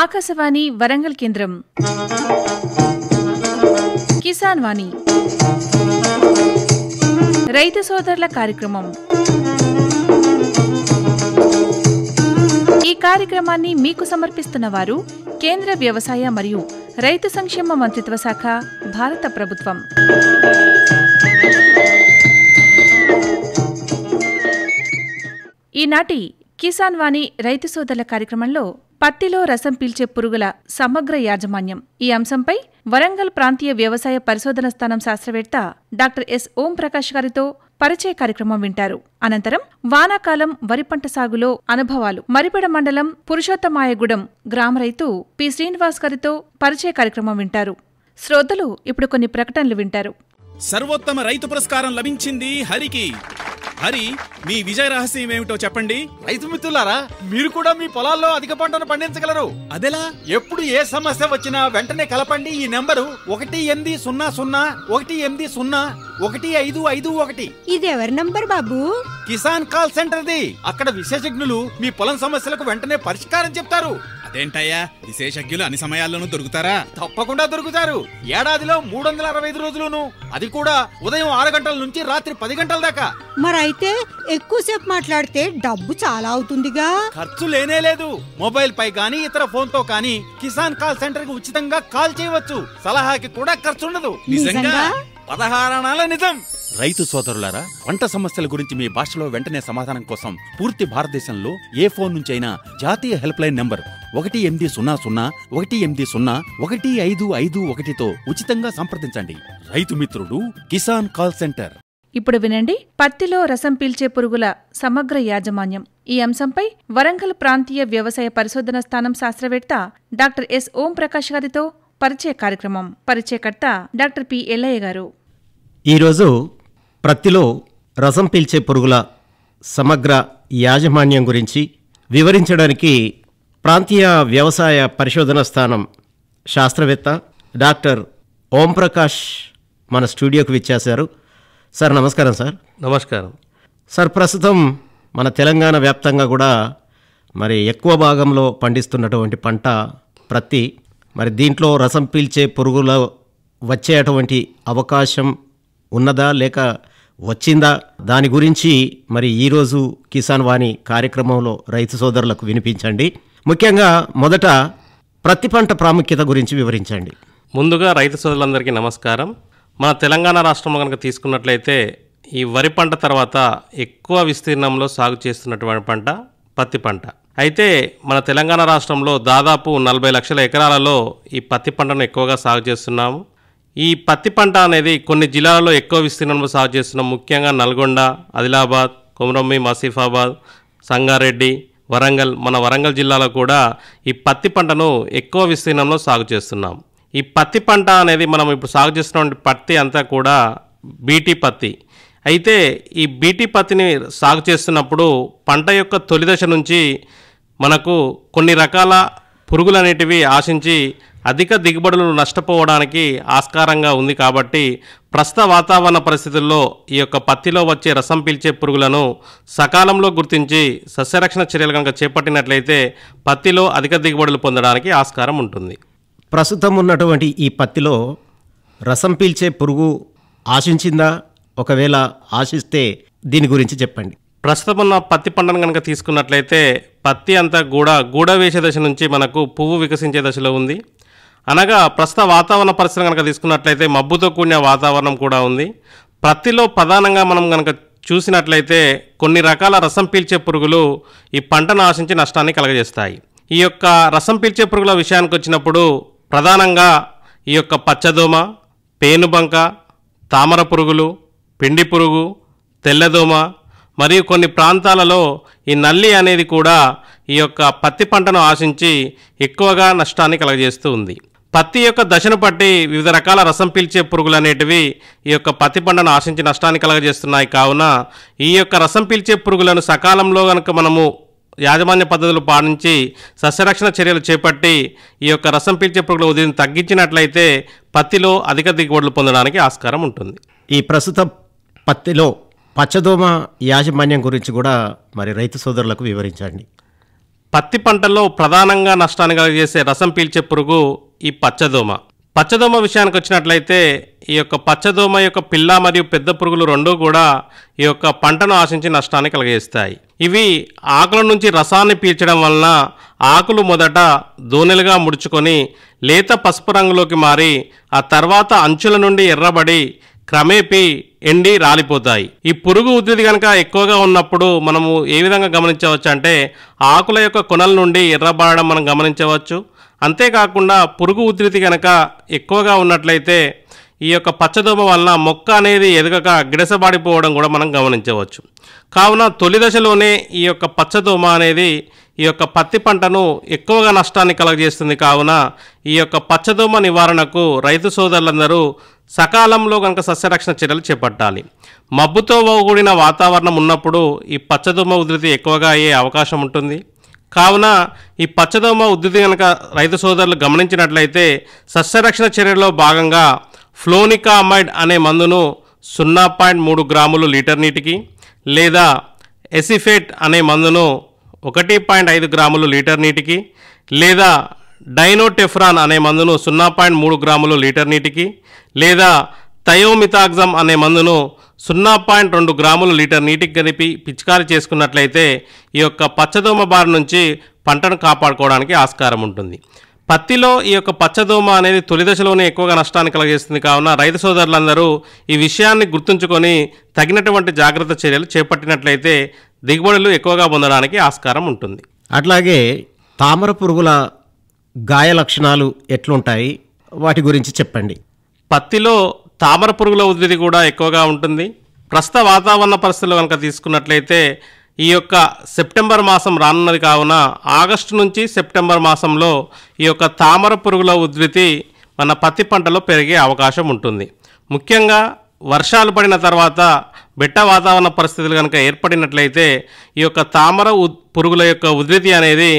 ఆకాశవాణి వరంగల్ కేంద్రం కిసాన్ వాణి రైతు సోదరుల కార్యక్రమం. ఈ కార్యక్రమాన్ని మీకు సమర్పిస్తున్న వారు కేంద్ర వ్యవసాయ మరియు రైతు సంక్షేమ మంత్రిత్వ శాఖ, భారత ప్రభుత్వం. ఈనాటి కిసాన్ వాణి రైతు సోదరుల కార్యక్రమంలో పత్తిలో రసం పీల్చే పురుగుల సమగ్ర యాజమాన్యం ఈ అంశంపై వరంగల్ ప్రాంతీయ వ్యవసాయ పరిశోధన స్థానం శాస్త్రవేత్త డాక్టర్ ఎస్ ఓం ప్రకాష్ గారితో పరిచయ కార్యక్రమం వింటారు. అనంతరం వానాకాలం వరి పంట సాగులో అనుభవాలు మరిపెడ మండలం పురుషోత్తమాయగూడెం గ్రామ రైతు పి శ్రీనివాస్ గారితో పరిచయ కార్యక్రమం వింటారు. శ్రోతలు ఇప్పుడు కొన్ని ప్రకటనలు వింటారు. సర్వోత్తమ రైతు పురస్కారం లభించింది హరికి. హరి, మీ విజయ రహస్యం ఏమిటో చెప్పండి. రైతు మిత్రులారా, మీరు కూడా మీ పొలాల్లో అధిక పంటను పండించగలరు. అదెలా? ఎప్పుడు ఏ సమస్య వచ్చినా వెంటనే కలపండి ఈ నెంబరు 1800-150-1551. ఇది ఎవరి నంబర్ బాబు? కిసాన్ కాల్ సెంటర్ది. అక్కడ విశేషజ్ఞులు మీ పొలం సమస్యలకు వెంటనే పరిష్కారం చెప్తారు. అదేంటయ్యా, విశేషజ్ఞులు అన్ని సమయాల్లోనూ దొరుకుతారా? తప్పకుండా దొరుకుతారు. ఏడాదిలో 365 రోజులును, అది కూడా ఉదయం 6 గంటల నుంచి రాత్రి 10 గంటల దాకా. మరైతే ఎక్కువసేపు మాట్లాడితే డబ్బు చాలా అవుతుందిగా. ఖర్చు లేనే లేదు. మొబైల్ పై గానీ ఇతర ఫోన్ తో కానీ కిసాన్ కాల్ సెంటర్ కి ఉచితంగా కాల్ చేయవచ్చు. సలహాకి కూడా ఖర్చు ఉండదు. నిజంగా 16 అనాల నిజం. రైతు సోదరులారా, పంట సమస్యల గురించి మీ భాషలో వెంటనే సమాధానం కోసం పూర్తి భారతదేశంలో ఏ ఫోన్ నుంచి అయినా జాతీయ హెల్ప్ లైన్ నంబర్ 1800-150-1551తో ఉచితంగా సంప్రదించండి. రైతు మిత్రుడు కిసాన్ కాల్ సెంటర్. ఇప్పుడు వినండి, పత్తిలో రసం పీల్చే పురుగుల సమగ్ర యాజమాన్యం ఈ అంశంపై వరంగల్ ప్రాంతీయ వ్యవసాయ పరిశోధన స్థానం శాస్త్రవేత్త డాక్టర్ ఎస్ ఓం ప్రకాష్ గారితో పరిచయ కార్యక్రమం. పరిచయకర్త డాక్టర్ పి ఎల్లయ్య గారు. ఈరోజు పత్తిలో రసం పీల్చే పురుగుల సమగ్ర యాజమాన్యం గురించి వివరించడానికి ప్రాంతీయ వ్యవసాయ పరిశోధన స్థానం శాస్త్రవేత్త డాక్టర్ ఓం ప్రకాష్ మన స్టూడియోకి విచ్చేశారు. సార్ నమస్కారం. సార్ నమస్కారం సార్. ప్రస్తుతం మన తెలంగాణ వ్యాప్తంగా కూడా మరి ఎక్కువ భాగంలో పండిస్తున్నటువంటి పంట పత్తి. మరి దీంట్లో రసం పీల్చే పురుగులు వచ్చేటువంటి అవకాశం ఉన్నదా లేక వచ్చిందా, దాని గురించి మరి ఈరోజు కిసాన్ వాణి కార్యక్రమంలో రైతు సోదరులకు వినిపించండి. ముఖ్యంగా మొదట పత్తి పంట ప్రాముఖ్యత గురించి వివరించండి. ముందుగా రైతు సోదరులందరికీ నమస్కారం. మన తెలంగాణ రాష్ట్రంలో కనుక తీసుకున్నట్లయితే ఈ వరి పంట తర్వాత ఎక్కువ విస్తీర్ణంలో సాగు చేస్తున్నటువంటి పంట పత్తి పంట. అయితే మన తెలంగాణ రాష్ట్రంలో దాదాపు 40 లక్షల ఎకరాలలో ఈ పత్తి పంటను ఎక్కువగా సాగు చేస్తున్నాము. ఈ పత్తి పంట అనేది కొన్ని జిల్లాలలో ఎక్కువ విస్తీర్ణంలో సాగు చేస్తున్నాం. ముఖ్యంగా నల్గొండ, ఆదిలాబాద్, కొమరంభీం, ఆసిఫాబాద్, సంగారెడ్డి, వరంగల్, మన వరంగల్ జిల్లాలో కూడా ఈ పత్తి పంటను ఎక్కువ విస్తీర్ణంలో సాగు చేస్తున్నాం. ఈ పత్తి పంట అనేది మనం ఇప్పుడు సాగు చేస్తున్న పత్తి అంతా కూడా బీటీ పత్తి. అయితే ఈ బీటీ పత్తిని సాగు చేస్తున్నప్పుడు పంట యొక్క తొలి దశ నుంచి మనకు కొన్ని రకాల పురుగులు అనేటివి ఆశించి అధిక దిగుబడులు నష్టపోవడానికి ఆస్కారంగా ఉంది. కాబట్టి ప్రస్తుత వాతావరణ పరిస్థితుల్లో ఈ యొక్క పత్తిలో వచ్చే రసం పీల్చే పురుగులను సకాలంలో గుర్తించి సస్యరక్షణ చర్యలు కనుక చేపట్టినట్లయితే పత్తిలో అధిక దిగుబడులు పొందడానికి ఆస్కారం ఉంటుంది. ప్రస్తుతం ఉన్నటువంటి ఈ పత్తిలో రసం పీల్చే పురుగు ఆశించిందా? ఒకవేళ ఆశిస్తే దీని గురించి చెప్పండి. ప్రస్తుతం ఉన్న పత్తి పంటను కనుక తీసుకున్నట్లయితే పత్తి అంతా గూడ వేసే దశ నుంచి మనకు పువ్వు వికసించే దశలో ఉంది. అనగా ప్రస్తుత వాతావరణ పరిస్థితులు కనుక తీసుకున్నట్లయితే మబ్బుతో కూడిన వాతావరణం కూడా ఉంది. పత్తిలో ప్రధానంగా మనం కనుక చూసినట్లయితే కొన్ని రకాల రసం పీల్చే పురుగులు ఈ పంటను ఆశించి నష్టాన్ని కలగజేస్తాయి. ఈ యొక్క రసం పీల్చే పురుగుల విషయానికి వచ్చినప్పుడు ప్రధానంగా ఈ యొక్క పచ్చదోమ, పేనుబంక, తామర పురుగులు, పిండి పురుగు, తెల్లదోమ మరియు కొన్ని ప్రాంతాలలో ఈ నల్లి అనేది కూడా ఈ యొక్క పత్తి పంటను ఆశించి ఎక్కువగా నష్టాన్ని కలగజేస్తూ ఉంది. పత్తి యొక్క దశను బట్టి వివిధ రకాల రసం పీల్చే పురుగులు అనేటివి ఈ యొక్క పత్తి పంటను ఆశించి నష్టాన్ని కలగజేస్తున్నాయి. కావున ఈ యొక్క రసం పీల్చే పురుగులను సకాలంలో కనుక మనము యాజమాన్య పద్ధతులు పాటించి సస్యరక్షణ చర్యలు చేపట్టి ఈ యొక్క రసం పీల్చే పురుగుల ఉధృతిని తగ్గించినట్లయితే పత్తిలో అధిక దిగుబడులు పొందడానికి ఆస్కారం ఉంటుంది. ఈ ప్రస్తుత పత్తిలో పచ్చదోమ యాజమాన్యం గురించి కూడా మరి రైతు సోదరులకు వివరించండి. పత్తి పంటల్లో ప్రధానంగా నష్టాన్ని కలిగజేసే రసం పీల్చే పురుగు ఈ పచ్చదోమ. పచ్చదోమ విషయానికి వచ్చినట్లయితే ఈ యొక్క పచ్చదోమ యొక్క పిల్ల మరియు పెద్ద పురుగులు రెండూ కూడా ఈ యొక్క పంటను ఆశించి నష్టాన్ని కలుగజేస్తాయి. ఇవి ఆకుల నుంచి రసాన్ని పీల్చడం వలన ఆకులు మొదట దోనెలుగా ముడుచుకొని లేత పసుపు రంగులోకి మారి ఆ తర్వాత అంచుల నుండి ఎర్రబడి క్రమేపీ ఎండి రాలిపోతాయి. ఈ పురుగు ఉధృతి కనుక ఎక్కువగా ఉన్నప్పుడు మనము ఏ విధంగా గమనించవచ్చు అంటే ఆకుల యొక్క కొనల నుండి ఎర్రబడడం మనం గమనించవచ్చు. అంతేకాకుండా పురుగు ఉధృతి కనుక ఎక్కువగా ఉన్నట్లయితే ఈ యొక్క పచ్చదోమ వలన మొక్క అనేది ఎదగక గిడసబాడిపోవడం కూడా మనం గమనించవచ్చు. కావున తొలి దశలోనే ఈ యొక్క పచ్చదోమ అనేది ఈ యొక్క పత్తి పంటను ఎక్కువగా నష్టాన్ని కలుగజేస్తుంది. కావున ఈ యొక్క పచ్చదోమ నివారణకు రైతు సోదరులందరూ సకాలంలో కనుక సస్యరక్షణ చర్యలు చేపట్టాలి. మబ్బుతో కూడిన వాతావరణం ఉన్నప్పుడు ఈ పచ్చదోమ ఉధృతి ఎక్కువగా అయ్యే అవకాశం ఉంటుంది. కావున ఈ పచ్చదోమ ఉధృతి కనుక రైతు సోదరులు గమనించినట్లయితే సస్యరక్షణ చర్యలో భాగంగా ఫ్లోనికామైడ్ అనే మందును 0.3 గ్రాములు లీటర్ నీటికి లేదా ఎసిఫేట్ అనే మందును 1.5 గ్రాములు లీటర్ నీటికి లేదా డైనోటెఫ్రాన్ అనే మందును 0.3 గ్రాములు లీటర్ నీటికి లేదా థయోమితాగ్జమ్ అనే మందును 0.2 గ్రాములు లీటర్ నీటికి కలిపి పిచికారీ చేసుకున్నట్లయితే ఈ యొక్క పచ్చదోమ బారి నుంచి పంటను కాపాడుకోవడానికి ఆస్కారం ఉంటుంది. పత్తిలో ఈ యొక్క పచ్చదోమ అనేది తొలి దశలోనే ఎక్కువగా నష్టాన్ని కలుగజేస్తుంది. కావున రైతు సోదరులందరూ ఈ విషయాన్ని గుర్తుంచుకొని తగినటువంటి జాగ్రత్త చర్యలు చేపట్టినట్లయితే దిగుబడులు ఎక్కువగా పొందడానికి ఆస్కారం ఉంటుంది. అట్లాగే తామర పురుగుల గాయ లక్షణాలు ఎట్లుంటాయి, వాటి గురించి చెప్పండి. పత్తిలో తామర పురుగుల ఉధృతి కూడా ఎక్కువగా ఉంటుంది. ప్రస్తుత వాతావరణ పరిస్థితులు కనుక తీసుకున్నట్లయితే ఈ యొక్క సెప్టెంబర్ మాసం రానున్నది. కావున ఆగస్టు నుంచి సెప్టెంబర్ మాసంలో ఈ యొక్క తామర పురుగుల ఉధృతి మన పత్తి పంటలో పెరిగే అవకాశం ఉంటుంది. ముఖ్యంగా వర్షాలు పడిన తర్వాత బెట్ట వాతావరణ పరిస్థితులు కనుక ఏర్పడినట్లయితే ఈ యొక్క తామర పురుగుల యొక్క ఉధృతి అనేది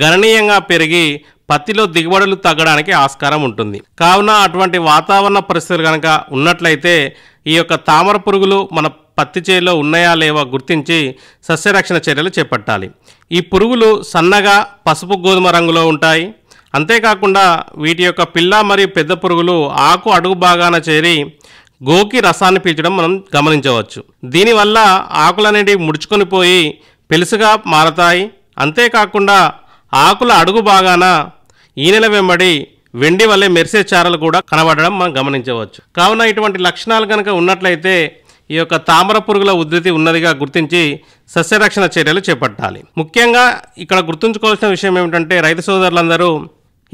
గణనీయంగా పెరిగి పత్తిలో దిగుబడులు తగ్గడానికి ఆస్కారం ఉంటుంది. కావున అటువంటి వాతావరణ పరిస్థితులు కనుక ఉన్నట్లయితే ఈ యొక్క తామర పురుగులు మన పత్తి చేలో ఉన్నాయా లేవా గుర్తించి సస్యరక్షణ చర్యలు చేపట్టాలి. ఈ పురుగులు సన్నగా పసుపు గోధుమ రంగులో ఉంటాయి. అంతేకాకుండా వీటి యొక్క పిల్ల మరియు పెద్ద పురుగులు ఆకు అడుగు భాగాన చేరి గోకి రసాన్ని పీల్చడం మనం గమనించవచ్చు. దీనివల్ల ఆకులు అనేటివి ముడుచుకొని పోయి పెలుసుగా మారతాయి. అంతేకాకుండా ఆకుల అడుగు భాగాన ఈనెల వెంబడి వెండి వల్లే మెరిసే చారలు కూడా కనబడడం మనం గమనించవచ్చు. కావున ఇటువంటి లక్షణాలు కనుక ఉన్నట్లయితే ఈ యొక్క తామర పురుగుల ఉధృతి ఉన్నదిగా గుర్తించి సస్యరక్షణ చర్యలు చేపట్టాలి. ముఖ్యంగా ఇక్కడ గుర్తుంచుకోవాల్సిన విషయం ఏమిటంటే రైతు సోదరులందరూ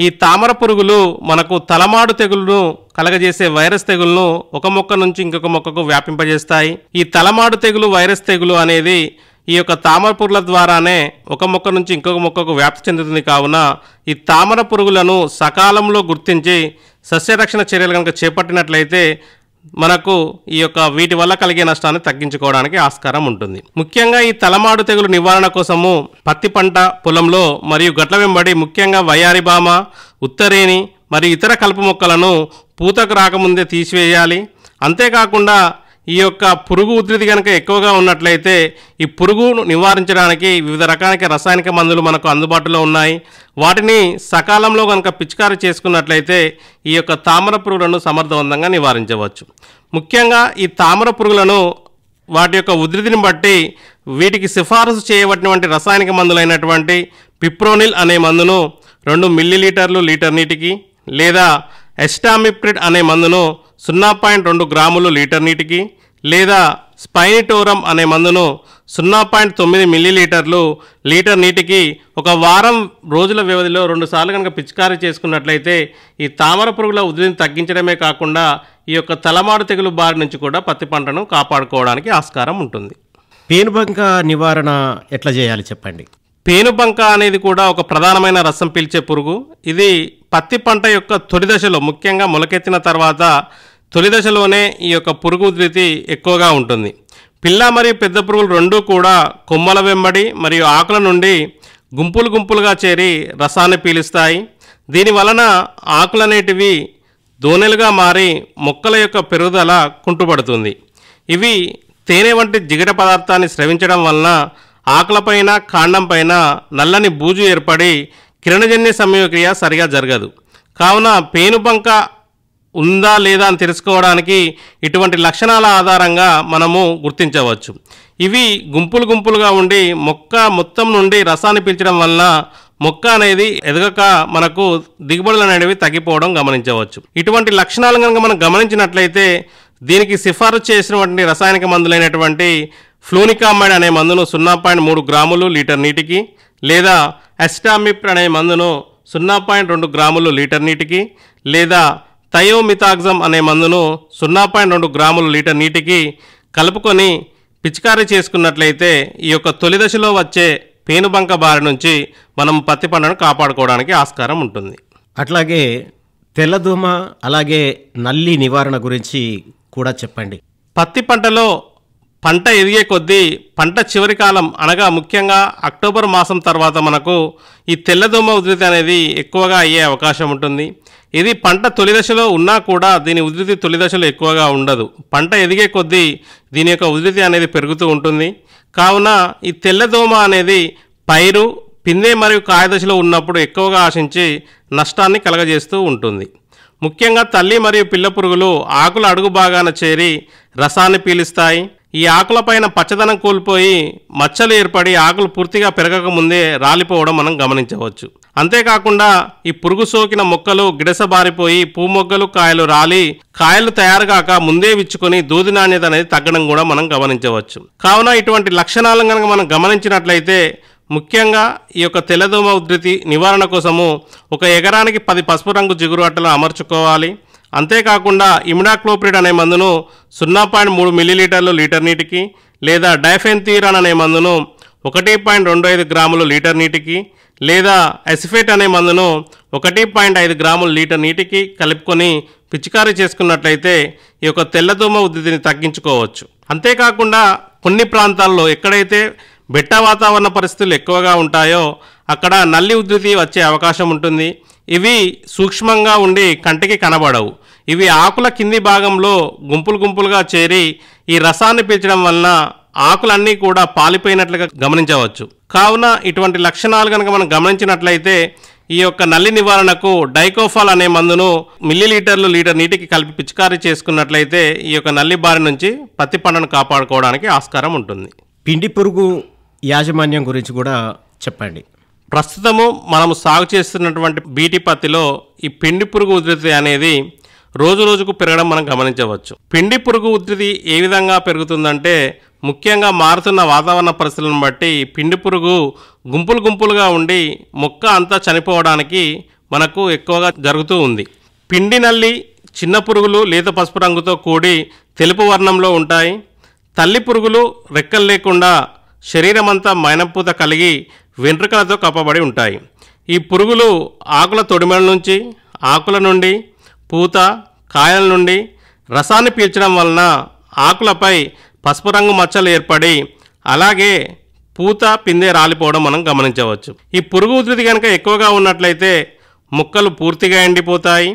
ఈ తామర పురుగులు మనకు తలమాడు తెగులును కలగజేసే వైరస్ తెగులను ఒక మొక్క నుంచి ఇంకొక మొక్కకు వ్యాపింపజేస్తాయి. ఈ తలమాడు తెగులు వైరస్ తెగులు అనేది ఈ యొక్క తామర పురుగుల ద్వారానే ఒక మొక్క నుంచి ఇంకొక మొక్కకు వ్యాప్తి చెందుతుంది. కావున ఈ తామర పురుగులను సకాలంలో గుర్తించి సస్యరక్షణ చర్యలు కనుక చేపట్టినట్లయితే మనకు ఈ యొక్క వీటి వల్ల కలిగే నష్టాన్ని తగ్గించుకోవడానికి ఆస్కారం ఉంటుంది. ముఖ్యంగా ఈ తలమాడు తెగులు నివారణ కోసము పత్తి పంట పొలంలో మరియు గట్ల వెంబడి ముఖ్యంగా వయ్యారిబామ, ఉత్తరేణి మరియు ఇతర కలుపు మొక్కలను పూతకు రాకముందే తీసివేయాలి. అంతేకాకుండా ఈ యొక్క పురుగు ఉధృతి కనుక ఎక్కువగా ఉన్నట్లయితే ఈ పురుగును నివారించడానికి వివిధ రకాల రసాయనిక మందులు మనకు అందుబాటులో ఉన్నాయి. వాటిని సకాలంలో కనుక పిచికారీ చేసుకున్నట్లయితే ఈ యొక్క తామర పురుగులను సమర్థవంతంగా నివారించవచ్చు. ముఖ్యంగా ఈ తామర పురుగులను వాటి యొక్క ఉధృతిని బట్టి వీటికి సిఫారసు చేయబడినటువంటి రసాయనిక మందులైనటువంటి పిప్రోనిల్ అనే మందును 2 మిల్లీలీటర్లు లీటర్ నీటికి లేదా ఎస్టామిప్రిడ్ అనే మందును 0.2 గ్రాములు లీటర్ నీటికి లేదా స్పైనిటోరం అనే మందును 0.9 మిల్లీలీటర్లు లీటర్ నీటికి ఒక వారం రోజుల వ్యవధిలో 2 సార్లు కనుక పిచికారీ చేసుకున్నట్లయితే ఈ తామర పురుగుల ఉధృతిని తగ్గించడమే కాకుండా ఈ యొక్క తలమాడు తెగులు బారి నుంచి కూడా పత్తి పంటను కాపాడుకోవడానికి ఆస్కారం ఉంటుంది. పేనుబంక నివారణ ఎట్లా చేయాలి చెప్పండి. పేనుబంక అనేది కూడా ఒక ప్రధానమైన రసం పీల్చే పురుగు. ఇది పత్తి పంట యొక్క తొలి దశలో ముఖ్యంగా మొలకెత్తిన తర్వాత తొలి దశలోనే ఈ యొక్క పురుగు ఉధృతి ఎక్కువగా ఉంటుంది. పిల్ల మరియు పెద్ద పురుగులు రెండూ కూడా కొమ్మల వెంబడి మరియు ఆకుల నుండి గుంపులు గుంపులుగా చేరి రసాన్ని పీలుస్తాయి. దీనివలన ఆకులనేటివి దోనెలుగా మారి మొక్కల యొక్క పెరుగుదల కుంటుపడుతుంది. ఇవి తేనె వంటి జిగట పదార్థాన్ని స్రవించడం వలన ఆకులపైన కాండంపైన నల్లని బూజు ఏర్పడి కిరణజన్య సంయోగక్రియ సరిగా జరగదు. కావున పేనుబంక ఉందా లేదా అని తెలుసుకోవడానికి ఇటువంటి లక్షణాల ఆధారంగా మనము గుర్తించవచ్చు. ఇవి గుంపులు గుంపులుగా ఉండి మొక్క మొత్తం నుండి రసాన్ని పీల్చడం వలన మొక్క అనేది ఎదగక మనకు దిగుబడులు అనేవి తగ్గిపోవడం గమనించవచ్చు. ఇటువంటి లక్షణాలు కనుక మనం గమనించినట్లయితే దీనికి సిఫారసు చేసినటువంటి రసాయనిక మందులైనటువంటి ఫ్లూనికామైడ్ అనే మందును 0.3 గ్రాములు లీటర్ నీటికి, లేదా అసిటామిప్రిడ్ అనే మందును 0.2 గ్రాములు లీటర్ నీటికి, లేదా థయోమిథాక్సమ్ అనే మందును 0.2 గ్రాములు లీటర్ నీటికి కలుపుకొని పిచికారీ చేసుకున్నట్లయితే ఈ యొక్క తొలి దశలో వచ్చే పేనుబంక బారి నుంచి మనం పత్తి పంటను కాపాడుకోవడానికి ఆస్కారం ఉంటుంది. అట్లాగే తెల్లదోమ అలాగే నల్లి నివారణ గురించి కూడా చెప్పండి. పత్తి పంటలో పంట ఎదిగే కొద్దీ పంట చివరి కాలం అనగా ముఖ్యంగా అక్టోబర్ మాసం తర్వాత మనకు ఈ తెల్లదోమ ఉధృతి అనేది ఎక్కువగా అయ్యే అవకాశం ఉంటుంది. ఇది పంట తొలి దశలో ఉన్నా కూడా దీని ఉధృతి తొలి దశలో ఎక్కువగా ఉండదు. పంట ఎదిగే కొద్దీ దీని యొక్క ఉధృతి అనేది పెరుగుతూ ఉంటుంది. కావున ఈ తెల్లదోమ అనేది పైరు, పిందె మరియు కాయ దశలో ఉన్నప్పుడు ఎక్కువగా ఆశించి నష్టాన్ని కలగజేస్తూ ఉంటుంది. ముఖ్యంగా తల్లి మరియు పిల్ల పురుగులు ఆకుల అడుగు భాగాన చేరి రసాన్ని పీలుస్తాయి. ఈ ఆకులపైన పచ్చదనం కోల్పోయి మచ్చలు ఏర్పడి ఆకులు పూర్తిగా పెరగక ముందే రాలిపోవడం మనం గమనించవచ్చు. అంతేకాకుండా ఈ పురుగు సోకిన మొక్కలు గిడసబారిపోయి పువ్వుమొగ్గలు కాయలు రాలి కాయలు తయారుగాక ముందే విచ్చుకొని దూది నాణ్యత అనేది తగ్గడం కూడా మనం గమనించవచ్చు. కావున ఇటువంటి లక్షణాలను కనుక మనం గమనించినట్లయితే ముఖ్యంగా ఈ యొక్క తెల్లదోమ ఉధృతి నివారణ కోసము ఒక ఎకరానికి 10 పసుపు రంగు జిగురు అట్టలు అమర్చుకోవాలి. అంతేకాకుండా ఇమిడాక్లోప్రిడ్ అనే మందును 0.3 మిల్లీలీటర్లు లీటర్ నీటికి, లేదా డైఫెన్థీరాన్ అనే మందును 1.25 గ్రాములు లీటర్ నీటికి, లేదా ఎసిఫేట్ అనే మందును 1.5 గ్రాములు లీటర్ నీటికి కలుపుకొని పిచికారీ చేసుకున్నట్లయితే ఈ యొక్క తెల్లదోమ ఉధృతిని తగ్గించుకోవచ్చు. అంతేకాకుండా కొన్ని ప్రాంతాల్లో ఎక్కడైతే బెట్ట వాతావరణ పరిస్థితులు ఎక్కువగా ఉంటాయో అక్కడ నల్లి ఉధృతి వచ్చే అవకాశం ఉంటుంది. ఇవి సూక్ష్మంగా ఉండి కంటికి కనబడవు. ఇవి ఆకుల కింది భాగంలో గుంపులు గుంపులుగా చేరి ఈ రసాన్ని పీల్చడం వలన ఆకులన్నీ కూడా పాలిపోయినట్లుగా గమనించవచ్చు. కావున ఇటువంటి లక్షణాలు కనుక మనం గమనించినట్లయితే ఈ యొక్క నల్లి నివారణకు డైకోఫాల్ అనే మందును మిల్లీలీటర్లు లీటర్ నీటికి కలిపి పిచికారీ చేసుకున్నట్లయితే ఈ యొక్క నల్లి బారి నుంచి పత్తి పంటను కాపాడుకోవడానికి ఆస్కారం ఉంటుంది. పిండి పురుగు యాజమాన్యం గురించి కూడా చెప్పండి. ప్రస్తుతము మనము సాగు చేస్తున్నటువంటి బీటీ పత్తిలో ఈ పిండి పురుగు ఉధృతి అనేది రోజు రోజుకు పెరగడం మనం గమనించవచ్చు. పిండి పురుగు ఉధృతి ఏ విధంగా పెరుగుతుందంటే ముఖ్యంగా మారుతున్న వాతావరణ పరిస్థితులను బట్టి పిండి పురుగు గుంపులు గుంపులుగా ఉండి మొక్క అంతా చనిపోవడానికి మనకు ఎక్కువగా జరుగుతూ ఉంది. పిండి నల్లి చిన్న పురుగులు లేత పసుపు రంగుతో కూడి తెలుపు వర్ణంలో ఉంటాయి. తల్లి పురుగులు రెక్కలు లేకుండా శరీరమంతా మైనపూత కలిగి వెంట్రుకలతో కప్పబడి ఉంటాయి. ఈ పురుగులు ఆకుల తొడిమల నుంచి, ఆకుల నుండి, పూత, కాయల నుండి రసాన్ని పీల్చడం వలన ఆకులపై పసుపు రంగు మచ్చలు ఏర్పడి అలాగే పూత, పిందె రాలిపోవడం మనం గమనించవచ్చు. ఈ పురుగు ఉధృతి కనుక ఎక్కువగా ఉన్నట్లయితే మొక్కలు పూర్తిగా ఎండిపోతాయి.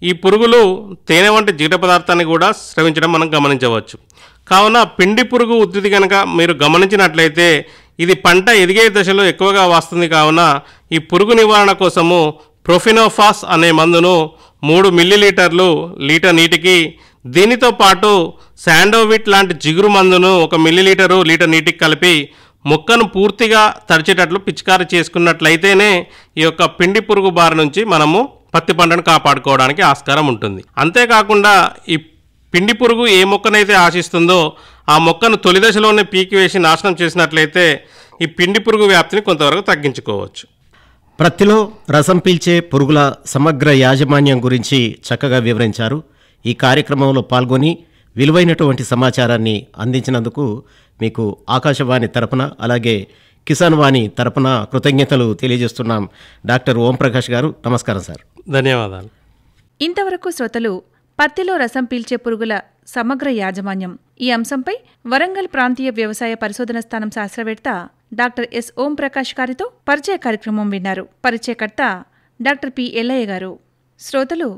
ఈ పురుగులు తేనె వంటి జిగట పదార్థాన్ని కూడా స్రవించడం మనం గమనించవచ్చు. కావున పిండి పురుగు ఉధృతి కనుక మీరు గమనించినట్లయితే ఇది పంట ఎదిగే దశలో ఎక్కువగా వస్తుంది. కావున ఈ పురుగు నివారణ కోసము ప్రొఫినోఫాస్ అనే మందును 3 మిల్లీలీటర్లు లీటర్ నీటికి, దీనితో పాటు శాండోవిట్ లాంటి జిగురు మందును 1 మిల్లీలీటరు లీటర్ నీటికి కలిపి మొక్కను పూర్తిగా తడిచేటట్లు పిచికారీ చేసుకున్నట్లయితేనే ఈ యొక్క పిండి పురుగు బారి నుంచి మనము పత్తి పంటను కాపాడుకోవడానికి ఆస్కారం ఉంటుంది. అంతేకాకుండా ఈ పిండి పురుగు ఏ మొక్కనైతే ఆశిస్తుందో ఆ మొక్కను తొలి దశలోనే పీకివేసి నాశనం చేసినట్లయితే ఈ పిండి పురుగు వ్యాప్తిని కొంతవరకు తగ్గించుకోవచ్చు. ప్రత్తిలో రసం పీల్చే పురుగుల సమగ్ర యాజమాన్యం గురించి చక్కగా వివరించారు. ఈ కార్యక్రమంలో పాల్గొని విలువైనటువంటి సమాచారాన్ని అందించినందుకు మీకు ఆకాశవాణి తరపున అలాగే కిసాన్ వాణి తరపున కృతజ్ఞతలు తెలియజేస్తున్నాం. డాక్టర్ ఓంప్రకాష్ గారు, నమస్కారం సార్. ధన్యవాదాలు. ఇంతవరకు శ్రోతలు పత్తిలో రసం పీల్చే పురుగుల సమగ్ర యాజమాన్యం ఈ అంశంపై వరంగల్ ప్రాంతీయ వ్యవసాయ పరిశోధన స్థానం శాస్త్రవేత్త డాక్టర్ ఎస్ ఓంప్రకాష్ గారితో పరిచయ కార్యక్రమం విన్నారు. పరిచయకర్త డాక్టర్ పి ఎల్లయ్య గారు. శ్రోతలు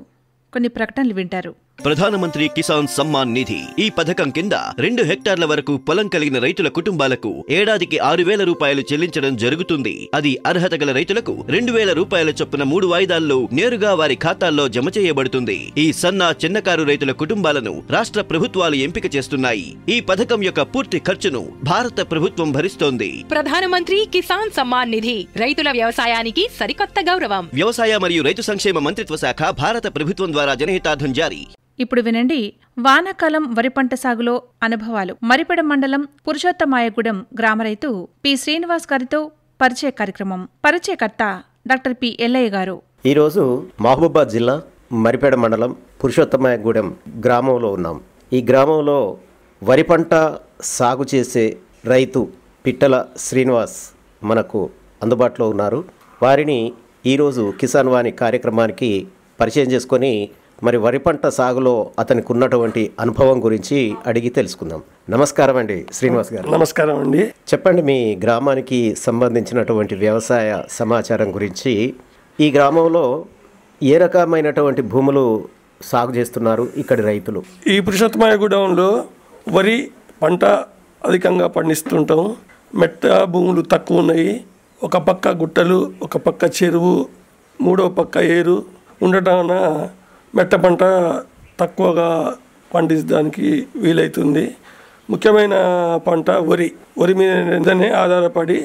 కొన్ని ప్రకటనలు వింటారు. ప్రధానమంత్రి కిసాన్ సమ్మాన్ నిధి ఈ పథకం కింద 2 హెక్టార్ల వరకు పొలం కలిగిన రైతుల కుటుంబాలకు ఏడాదికి 6,000 రూపాయలు చెల్లించడం జరుగుతుంది. అది అర్హత గల రైతులకు 2,000 రూపాయల చొప్పున 3 వాయిదాల్లో నేరుగా వారి ఖాతాల్లో జమ చేయబడుతుంది. ఈ సన్న చిన్నకారు రైతుల కుటుంబాలను రాష్ట్ర ప్రభుత్వాలు ఎంపిక చేస్తున్నాయి. ఈ పథకం యొక్క పూర్తి ఖర్చును భారత ప్రభుత్వం భరిస్తోంది. ప్రధానమంత్రి కిసాన్ సమ్మాన్ నిధి రైతుల వ్యవసాయానికి సరికొత్త గౌరవం. వ్యవసాయ మరియు రైతు సంక్షేమ మంత్రిత్వ శాఖ, భారత ప్రభుత్వం ద్వారా జనహితార్థం జారీ. ఇప్పుడు వినండి వానాకాలం వరి పంట సాగులో అనుభవాలు. మరిపెడ మండలం పురుషోత్తమాయగూడెం గ్రామ రైతు పి శ్రీనివాస్ గారితో పరిచయ కార్యక్రమం. పరిచయకర్త డాక్టర్ పి ఎల్లయ్య గారు. ఈరోజు మహబూబాబాద్ జిల్లా మరిపెడ మండలం పురుషోత్తమాయగూడెం గ్రామంలో ఉన్నాం. ఈ గ్రామంలో వరి పంట సాగు చేసే రైతు పిట్టల శ్రీనివాస్ మనకు అందుబాటులో ఉన్నారు. వారిని ఈరోజు కిసాన్ వాణి కార్యక్రమానికి పరిచయం చేసుకొని మరి వరి పంట సాగులో అతనికి ఉన్నటువంటి అనుభవం గురించి అడిగి తెలుసుకుందాం. నమస్కారం అండి శ్రీనివాస్ గారు. నమస్కారం అండి. చెప్పండి, మీ గ్రామానికి సంబంధించినటువంటి వ్యవసాయ సమాచారం గురించి. ఈ గ్రామంలో ఏ రకమైనటువంటి భూములు సాగు చేస్తున్నారు ఇక్కడి రైతులు? ఈ పురుషోత్తమాయగూడెంలో వరి పంట అధికంగా పండిస్తుంటాం. మెట్ట భూములు తక్కువ ఉన్నాయి. ఒక పక్క గుట్టలు, ఒక పక్క చెరువు, మూడో పక్క ఏరు ఉండటాన మెట్ట పంట తక్కువగా పండించడానికి వీలవుతుంది. ముఖ్యమైన పంట వరి మీదనే ఆధారపడి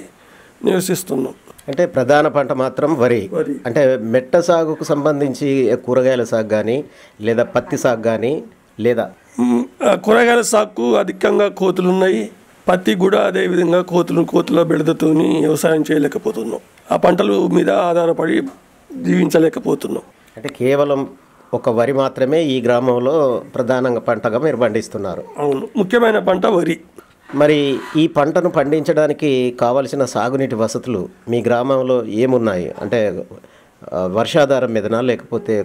నివసిస్తున్నాం. అంటే ప్రధాన పంట మాత్రం వరి. అంటే మెట్ట సాగుకు సంబంధించి కూరగాయల సాగు కానీ లేదా పత్తి సాగు కానీ లేదా? కూరగాయల సాగుకు అధికంగా కోతులు ఉన్నాయి. పత్తి కూడా అదేవిధంగా కోతుల బెడదతోని వ్యవసాయం చేయలేకపోతున్నాం. ఆ పంటల మీద ఆధారపడి జీవించలేకపోతున్నాం. అంటే కేవలం ఒక వరి మాత్రమే ఈ గ్రామంలో ప్రధానంగా పంటగా మీరు పండిస్తున్నారు? అవును, ముఖ్యమైన పంట వరి. మరి ఈ పంటను పండించడానికి కావలసిన సాగునీటి వసతులు మీ గ్రామంలో ఏమున్నాయి? అంటే వర్షాధారం మీదనా, లేకపోతే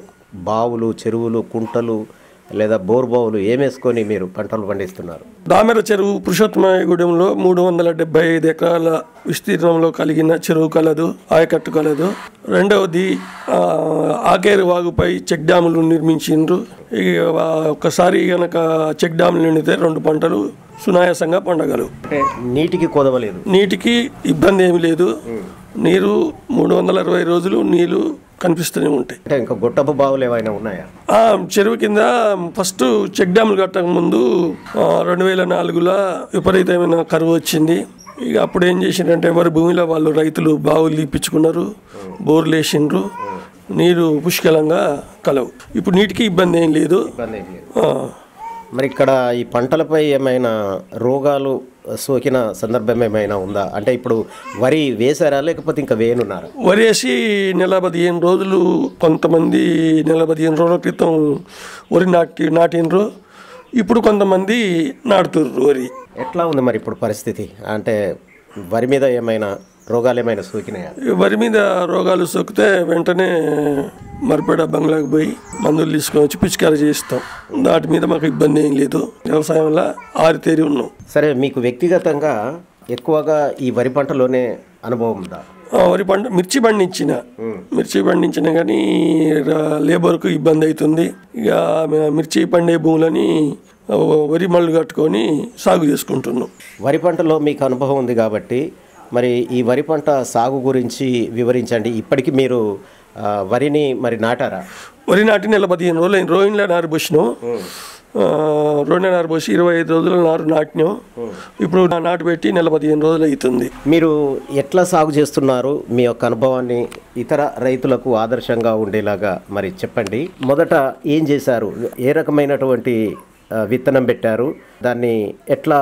బావులు, చెరువులు, కుంటలు లేదా బోర్బావులు ఏమేసుకొని మీరు పంటలు పండిస్తున్నారు? దామెర చెరువు పురుషోత్తమాయగూడెంలో 375 ఎకరాల విస్తీర్ణంలో కలిగిన చెరువు కలదు, ఆయకట్టు కలదు. రెండవది ఆకేరు వాగుపై చెక్ డ్యాములు నిర్మించిండ్రు. ఒకసారి కనుక చెక్ డ్యాములు నిండితే 2 పంటలు సునాయాసంగా పండగలవు. నీటికి కొదవలేదు? నీటికి ఇబ్బంది ఏమి లేదు. నీరు 360 రోజులు నీళ్లు కనిపిస్తూనే ఉంటాయి. అంటే ఇంకా గొట్టపు బావులు ఏమైనా ఉన్నాయా? చెరువు కింద ఫస్ట్ చెక్ డ్యాములు కట్టక ముందు 2004లో విపరీతమైన కరువు వచ్చింది. ఇక అప్పుడు ఏం చేసిండ్రంటే ఎవరి భూమిలో వాళ్ళు రైతులు బావులు ఇప్పించుకున్నారు, బోర్లు వేసిండ్రు, నీరు పుష్కలంగా కలవు. ఇప్పుడు నీటికి ఇబ్బంది ఏం లేదు. మరి ఇక్కడ ఈ పంటలపై ఏమైనా రోగాలు సోకిన సందర్భం ఏమైనా ఉందా? అంటే ఇప్పుడు వరి వేసారా లేకపోతే ఇంకా వేయనున్నారా? వరి వేసి 15 రోజులు, కొంతమంది 15 రోజుల క్రితం వరి నాటినరు. ఇప్పుడు కొంతమంది నాటుతుర్రు వరి. ఎట్లా ఉంది మరి ఇప్పుడు పరిస్థితి? అంటే వరి మీద ఏమైనా రోగాలు ఏమైనా సోకినాయా? వరి మీద రోగాలు సోకితే వెంటనే మరిపేడ బంగ్లాకి పోయి మందులు తీసుకొని వచ్చి పిచికారీ చేస్తాం. దాటి మీద మాకు ఇబ్బంది ఏం లేదు. వ్యవసాయంలో ఆరితేరి ఉన్నాం. సరే, మీకు వ్యక్తిగతంగా ఎక్కువగా ఈ వరి పంటలోనే అనుభవం ఉందా? వరి పంట మిర్చి పండించిన కానీ లేబర్కు ఇబ్బంది అవుతుంది. ఇక మిర్చి పండే భూములని వరి మళ్ళు కట్టుకొని సాగు చేసుకుంటున్నాం. వరి పంటలో మీకు అనుభవం ఉంది కాబట్టి మరి ఈ వరి పంట సాగు గురించి వివరించండి. ఇప్పటికి మీరు వరిని మరి నాటారా? వరి నాటి 15 రోజులు అయిన రోహిణిలో నారు పోసినాం. రోహిణి నారు పోసి 25 రోజుల నారు నాటినాం. ఇప్పుడు నాటు పెట్టి 15 రోజులు అవుతుంది. మీరు ఎట్లా సాగు చేస్తున్నారు? మీ యొక్క అనుభవాన్ని ఇతర రైతులకు ఆదర్శంగా ఉండేలాగా మరి చెప్పండి. మొదట ఏం చేశారు? ఏ రకమైనటువంటి విత్తనం పెట్టారు? దాన్ని ఎట్లా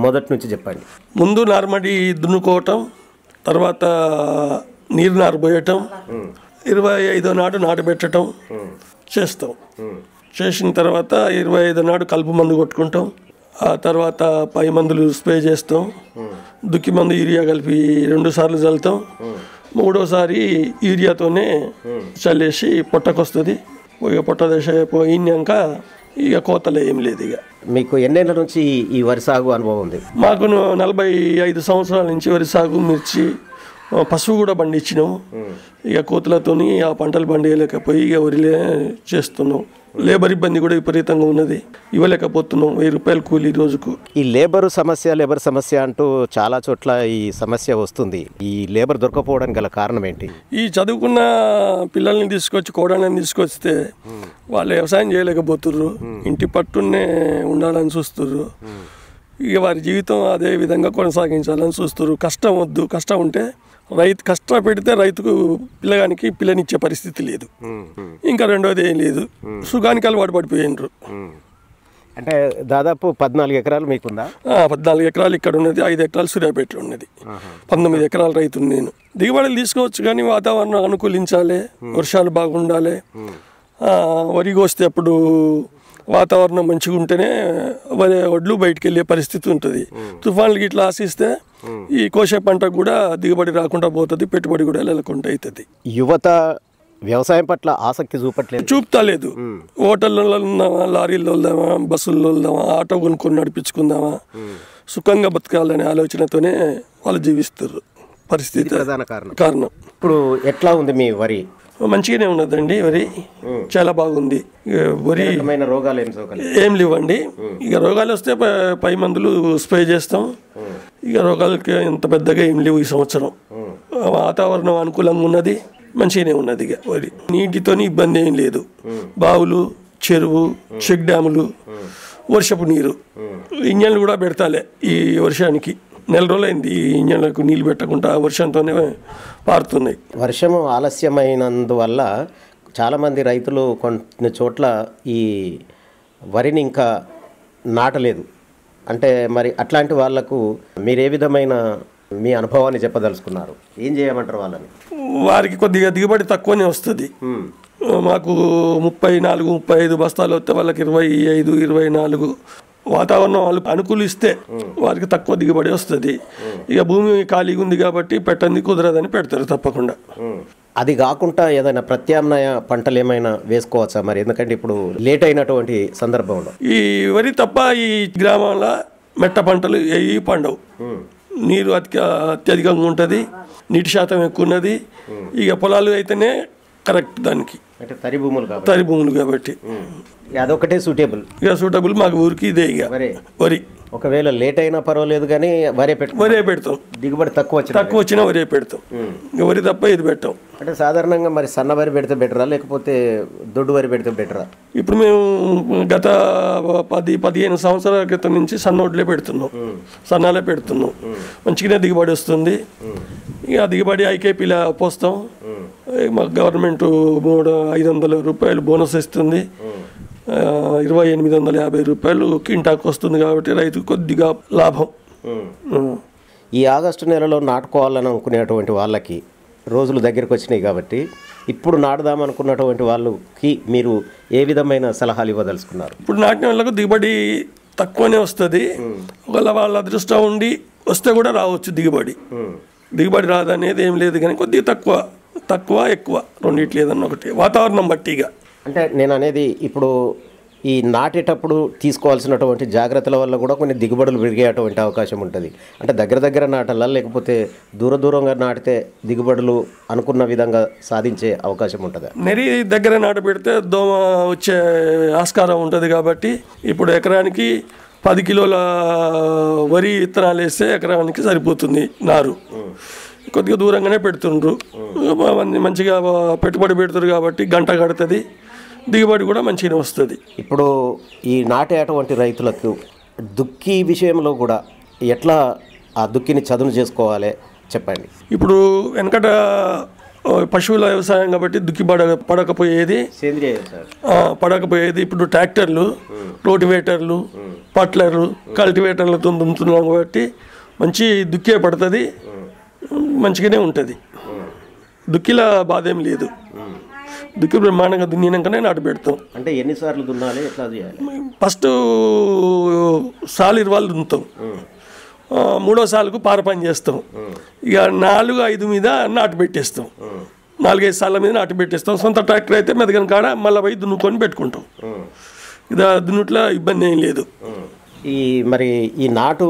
మొదటి నుంచి చెప్పండి. ముందు నార్మడి దున్నుకోవటం, తర్వాత నీరు నారు పోయటం, 25వ నాడు నాటు పెట్టడం చేస్తాం. చేసిన తర్వాత 25వ నాడు కలుపు మందు కొట్టుకుంటాం. ఆ తర్వాత పై మందులు స్ప్రే చేస్తాం. దుక్కి మందు యూరియా కలిపి 2 సార్లు చల్లుతాం. 3వసారి యూరియాతోనే చల్లేసి పొట్టకొస్తుంది. ఇక పొట్ట దశ పోయినాక ఇక కోతలు ఏం లేదు. ఇక మీకు ఎన్నేళ్ళ నుంచి ఈ వరి సాగు అనుభవం ఉంది? మాకు 45 సంవత్సరాల నుంచి వరి సాగు, మిర్చి, పసుపు కూడా పండించినాం. ఇక కోతులతోని ఆ పంటలు పండియలేకపోయి ఇక వరిలే చేస్తున్నాం. లేబర్ ఇబ్బంది కూడా విపరీతంగా ఉన్నది, ఇవ్వలేకపోతున్నాం. 1000 రూపాయలు కూలీ రోజుకు. ఈ లేబర్ సమస్య అంటూ చాలా చోట్ల ఈ సమస్య వస్తుంది. ఈ లేబర్ దొరకపోవడానికి గల కారణం ఏంటి? ఈ చదువుకున్న పిల్లల్ని తీసుకొచ్చి కోడళ్ళని తీసుకొస్తే వాళ్ళు వ్యవసాయం చేయలేకపోతుర్రు, ఇంటి పట్టునే ఉండాలని చూస్తుర్రు. ఇక వారి జీవితం అదే విధంగా కొనసాగించాలని చూస్తున్నారు. కష్టం వద్దు, కష్టం ఉంటే రైతు కష్టపెడితే రైతుకు పిల్లగానికి పిల్లనిచ్చే పరిస్థితి లేదు. ఇంకా రెండోది ఏం లేదు, సుఖానికి అలవాటు పడిపోయినరు. అంటే దాదాపు 14 ఎకరాలు మీకుందా? 14 ఎకరాలు ఇక్కడ ఉన్నది, 5 ఎకరాలు సూర్యాపేటలో ఉన్నది, 19 ఎకరాల రైతు నేను. దిగుబడులు తీసుకోవచ్చు కానీ వాతావరణం అనుకూలించాలి, వర్షాలు బాగుండాలి. వరి కోస్తే అప్పుడు వాతావరణం మంచిగా ఉంటేనే వడ్లు బయటికి వెళ్ళే పరిస్థితి ఉంటుంది. తుఫాన్లకి ఇట్లా ఆశిస్తే ఈ కోసే పంటకు కూడా దిగుబడి రాకుండా పోతుంది, పెట్టుబడి కూడా వెళ్ళకుండా అవుతుంది. యువత వ్యవసాయం పట్ల ఆసక్తి చూపుతలేదు. హోటల్లో వెళ్దామా, లారీల్లో వెళ్దామా, బస్సుల్లో వెళ్దామా, ఆటో కొనుక్కొని నడిపించుకుందామా, సుఖంగా బతకాలనే ఆలోచనతోనే వాళ్ళు జీవిస్తారు. పరిస్థితి కారణం. ఇప్పుడు ఎట్లా ఉంది మీ వరి? మంచిగానే ఉన్నదండి, వరి చాలా బాగుంది. వరి రోగాలు ఏం లేవండి. ఇక రోగాలు వస్తే పై మందులు స్ప్రే చేస్తాం. ఇక రోగాలకి ఎంత పెద్దగా ఏం లేవు ఈ సంవత్సరం. వాతావరణం అనుకూలంగా ఉన్నది, మంచిగానే ఉన్నది. ఇక వరి నీటితోని ఇబ్బంది ఏం లేదు. బావులు, చెరువు, చెక్ డ్యాములు, వర్షపు నీరు, ఇంజన్లు కూడా పెడతాలే. ఈ వర్షానికి నెల రోజులైంది ఈ ఇంజన్లకు నీళ్ళు పెట్టకుండా, వర్షంతోనే పారుతున్నాయి. వర్షము ఆలస్యమైనందువల్ల చాలామంది రైతులు కొన్ని చోట్ల ఈ వరిని ఇంకా నాటలేదు. అంటే మరి అట్లాంటి వాళ్లకు మీరు ఏ విధమైన మీ అనుభవాన్ని చెప్పదలుచుకున్నారు? ఏం చేయమంటారు వాళ్ళని? వారికి కొద్దిగా దిగుబడి తక్కువనే వస్తుంది. మాకు 34-35 బస్తాలు వస్తే వాళ్ళకి 25-24. వాతావరణం వాళ్ళు అనుకూలిస్తే వారికి తక్కువ దిగుబడి వస్తుంది. ఇక భూమి ఖాళీగా ఉంది కాబట్టి పెట్టండి కుదరదని పెడతారు తప్పకుండా. అది కాకుండా ఏదైనా ప్రత్యామ్నాయ పంటలు ఏమైనా వేసుకోవచ్చా మరి? ఎందుకంటే ఇప్పుడు లేట్ అయినటువంటి సందర్భంలో ఈ వరి తప్ప ఈ గ్రామాల మెట్ట పంటలు ఏవి పండవు. నీరు అత్యధికంగా ఉంటుంది, నీటి శాతం ఎక్కువ ఉన్నది. ఇక పొలాలు అయితేనే కరెక్ట్ దానికి, అంటే తరి భూములు కాబట్టి అదొకటే సూటబుల్. ఇక సూటబుల్ మాకు ఊరికి ఇదే. ఇక వరి ఒకవేళ లేట్ అయినా పర్వాలేదు కానీ వరే పెడతాం. దిగుబడి తక్కువ వచ్చినా వరే పెడతాం. వరి తప్ప ఇది పెట్టాం. అంటే సాధారణంగా మరి సన్న వరి పెడితే బెటరా లేకపోతే దొడ్డు వరి పెడితే బెటరా? ఇప్పుడు మేము గత 10-15 సంవత్సరాల క్రితం నుంచి సన్నోడ్లే పెడుతున్నాం, సన్నాలే పెడుతున్నాం. మంచిగానే దిగుబడి వస్తుంది. ఇక దిగుబడి ఐకేపీలా పోస్తాం. మాకు గవర్నమెంట్ 500 రూపాయలు బోనస్ ఇస్తుంది. 2850 రూపాయలు కింటాకు వస్తుంది కాబట్టి రైతుకు కొద్దిగా లాభం. ఈ ఆగస్టు నెలలో నాటుకోవాలని అనుకునేటువంటి వాళ్ళకి రోజులు దగ్గరికి వచ్చినాయి కాబట్టి ఇప్పుడు నాటుదాం అనుకున్నటువంటి వాళ్ళకి మీరు ఏ విధమైన సలహాలు ఇవ్వదలుచుకున్నారు? ఇప్పుడు నాటిన వాళ్ళకు దిగుబడి తక్కువనే వస్తుంది. ఒకవేళ వాళ్ళ అదృష్టం ఉండి వస్తే కూడా రావచ్చు దిగుబడి రాదనేది ఏం లేదు. కానీ కొద్దిగా తక్కువ ఎక్కువ రెండిట్లు ఏదన్నా ఒకటి వాతావరణం బట్టిగా. అంటే నేను అనేది ఇప్పుడు ఈ నాటేటప్పుడు తీసుకోవాల్సినటువంటి జాగ్రత్తల వల్ల కూడా కొన్ని దిగుబడులు పెరిగేటువంటి అవకాశం ఉంటుంది. అంటే దగ్గర నాటాలా లేకపోతే దూరంగా నాటితే దిగుబడులు అనుకున్న విధంగా సాధించే అవకాశం ఉంటుందా? నెరి దగ్గర నాట పెడితే దోమ వచ్చే ఆస్కారం ఉంటుంది. కాబట్టి ఇప్పుడు ఎకరానికి 10 కిలోల వరి విత్తనాలు వేస్తే ఎకరానికి సరిపోతుంది నారు. కొద్దిగా దూరంగానే పెడుతుండ్రు, మంచిగా పెట్టుబడి పెడుతున్నారు కాబట్టి గంట గడుతుంది, దిగుబడి కూడా మంచిగానే వస్తుంది. ఇప్పుడు ఈ నాటేటువంటి రైతులకు దుక్కి విషయంలో కూడా ఎట్లా ఆ దుక్కిని చదును చేసుకోవాలి చెప్పండి. ఇప్పుడు వెనకట పశువుల వ్యవసాయం కాబట్టి దుక్కి పడకపోయేది. ఇప్పుడు ట్రాక్టర్లు, రోటివేటర్లు, పట్లర్లు, కల్టివేటర్లతో దున్నుతున్నాం కాబట్టి మంచి దుక్కే పడుతుంది, మంచిగానే ఉంటుంది. దుక్కిలా బాధ ఏం లేదు. దుక్కి బ్రహ్మాండంగా దున్నినాకనే నాటు పెడతాం. అంటే ఎన్నిసార్లు దున్నాలి, ఎట్లా చేయాలి? ఫస్ట్ సాలు 20 దున్నుతాం, 3వ సాలుకు పార పని చేస్తాం. ఇక 4-5 మీద నాటు పెట్టేస్తాం, 4-5 సార్ల మీద నాటు పెట్టేస్తాం. సొంత ట్రాక్టర్ అయితే మెదగని కాడ మళ్ళీ పోయి దున్నుకొని పెట్టుకుంటాం. ఇది దున్నుట్లో ఇబ్బంది ఏం లేదు. మరి ఈ నాటు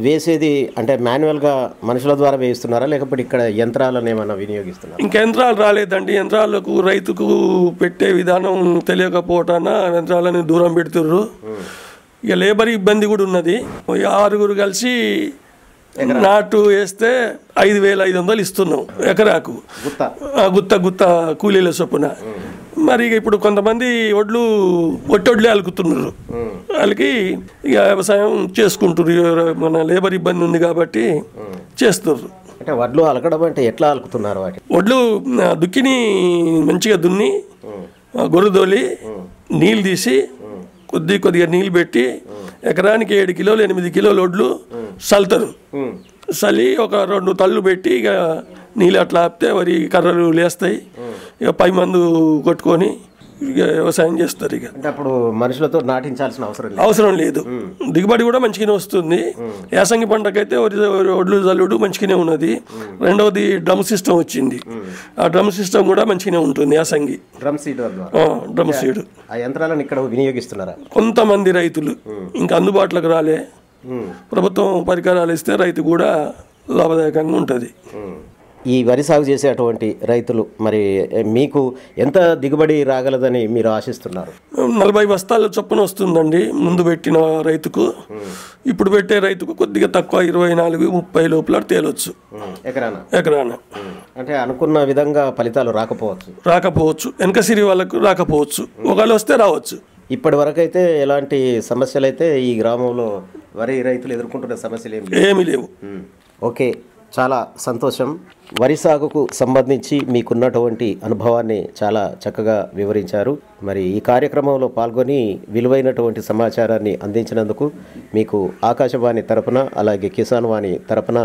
వేసేది అంటే మాన్యువల్గా మనుషుల ద్వారా వేయిస్తున్నారా లేకపోతే ఇక్కడ యంత్రాలను ఏమైనా వినియోగిస్తున్నారా? ఇంకా యంత్రాలు రాలేదండి. యంత్రాలకు రైతుకు పెట్టే విధానం తెలియకపోవటాన యంత్రాలని దూరం పెడుతుర్రు. ఇక లేబర్ ఇబ్బంది కూడా ఉన్నది. 6 కలిసి నాటు వేస్తే 5,500 ఇస్తున్నాం ఎకరాకు, గుత్త కూలీల చొప్పున. మరి ఇప్పుడు కొంతమంది ఒట్టొడ్లే అలుకుతున్నారు. వాళ్ళకి ఇక వ్యవసాయం చేసుకుంటున్నారు. మన లేబర్ ఇబ్బంది ఉంది కాబట్టి చేస్తున్నారు. అంటే వడ్లు అలకడం అంటే ఎట్లా అలుకుతున్నారు? వాటి వడ్లు దుక్కిని మంచిగా దున్ని గొర్రుదోలి నీళ్ళు తీసి కొద్దిగా నీళ్ళు పెట్టి ఎకరానికి 7 కిలోలు 8 కిలోలు వడ్లు చల్లుతారు. చలి ఒక 2 తళ్ళు పెట్టి ఇక నీళ్ళు అట్లా ఆపితే వరి కర్రలు లేస్తాయి. ఇక పై మందు కొట్టుకొని ఇక వ్యవసాయం చేస్తారు. ఇక అంటే అప్పుడు మనుషులతో నాటించాల్సిన అవసరం లేదు. దిగుబడి కూడా మంచిగానే వస్తుంది. యాసంగి పంటకైతే వడ్లు చల్లుడు మంచిగానే ఉన్నది. రెండవది డ్రమ్ సిస్టమ్ వచ్చింది. ఆ డ్రమ్ సిస్టమ్ కూడా మంచిగానే ఉంటుంది. యాసంగి డ్రమ్ సీడ్ ఆ యంత్రాలను ఇక్కడ వినియోగిస్తున్నారా? కొంతమంది రైతులు ఇంకా అందుబాటులోకి రాలే. ప్రభుత్వం పరికరాలు ఇస్తే రైతు కూడా లాభదాయకంగా ఉంటుంది. ఈ వరి సాగు చేసేటువంటి రైతులు మరి మీకు ఎంత దిగుబడి రాగలదని మీరు ఆశిస్తున్నారు? 40 బస్తాల చొప్పున వస్తుందండి ముందు పెట్టిన రైతుకు. ఇప్పుడు పెట్టే రైతుకు కొద్దిగా తక్కువ 24-30 లోపల తేలొచ్చు ఎకరాన. అంటే అనుకున్న విధంగా ఫలితాలు రాకపోవచ్చు. వెనకసిరి వాళ్ళకు రాకపోవచ్చు. ఒకవేళ వస్తే రావచ్చు. ఇప్పటి వరకు అయితే ఎలాంటి సమస్యలు అయితే ఈ గ్రామంలో వరి రైతులు ఎదుర్కొంటున్న సమస్యలు ఏమీ లేవు. ఓకే, చాలా సంతోషం. వరి సాగుకు సంబంధించి మీకున్నటువంటి అనుభవాన్ని చాలా చక్కగా వివరించారు. మరి ఈ కార్యక్రమంలో పాల్గొని విలువైనటువంటి సమాచారాన్ని అందించినందుకు మీకు ఆకాశవాణి తరపున అలాగే కిసాన్ వాణి తరపున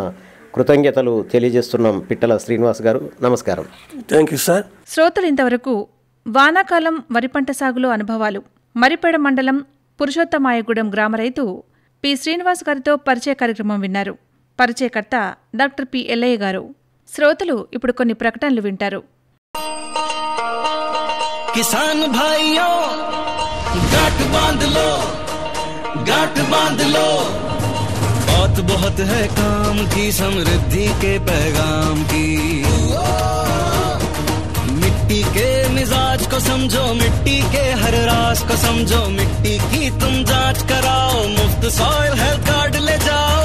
కృతజ్ఞతలు తెలియజేస్తున్నాం. పిట్టల శ్రీనివాస్ గారు, నమస్కారం. Thank you sir. శ్రోతలు ఇంతవరకు వానాకాలం వరి పంట సాగులో అనుభవాలు మరిపేడ మండలం పురుషోత్తమాయగూడెం గ్రామ రైతు పి శ్రీనివాస్ గారితో పరిచయ కార్యక్రమం విన్నారు. పరిచయకర్త డాక్టర్ పి ఎల్లయ్య గారు. శ్రోతలు ఇప్పుడు కొన్ని ప్రకటనలు వింటారు. కిసాన్ భాయియో గాట్ బాంధ్ లో बात बहुत है काम की समृद्धि के पैगाम की मिट्टी के मिजाज को समझो मिट्टी के हर राज को समझो मिट्टी की तुम जांच कराओ मुफ्त सॉइल हेल्थ कार्ड ले जाओ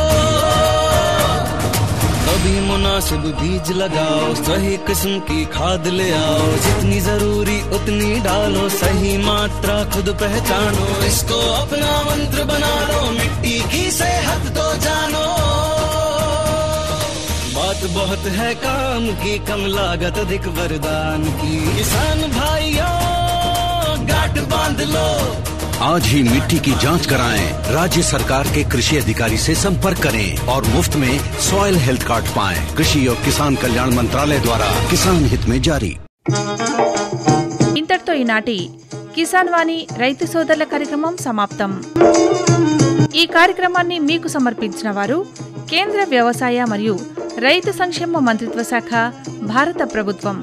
कभी मुनासिब बीज लगाओ सही किस्म की खाद ले आओ जितनी जरूरी उतनी डालो सही मात्रा खुद पहचानो इसको अपना मंत्र बना लो मिट्टी की सेहत तो जानो बात बहुत है काम की कम लागत अधिक वरदान की किसान भाइयों गांठ बांध लो आज ही मिट्टी की जांच कराएं। राज्य सरकार के कृषि अधिकारी से संपर्क करें और मुफ्त में सॉइल हेल्थ कार्ड पाएं। कृषि और किसान कल्याण मंत्रालय द्वारा किसान हित में जारी। ఇంతటితో ఈనాటి కిసాన్ వాణి రైతు సోదరుల కార్యక్రమం సమాప్తం. ఈ కార్యక్రమాన్ని మీకు సమర్పించిన వారు కేంద్ర వ్యవసాయ మరియు రైతు సంక్షేమ మంత్రిత్వ శాఖ, భారత ప్రభుత్వం.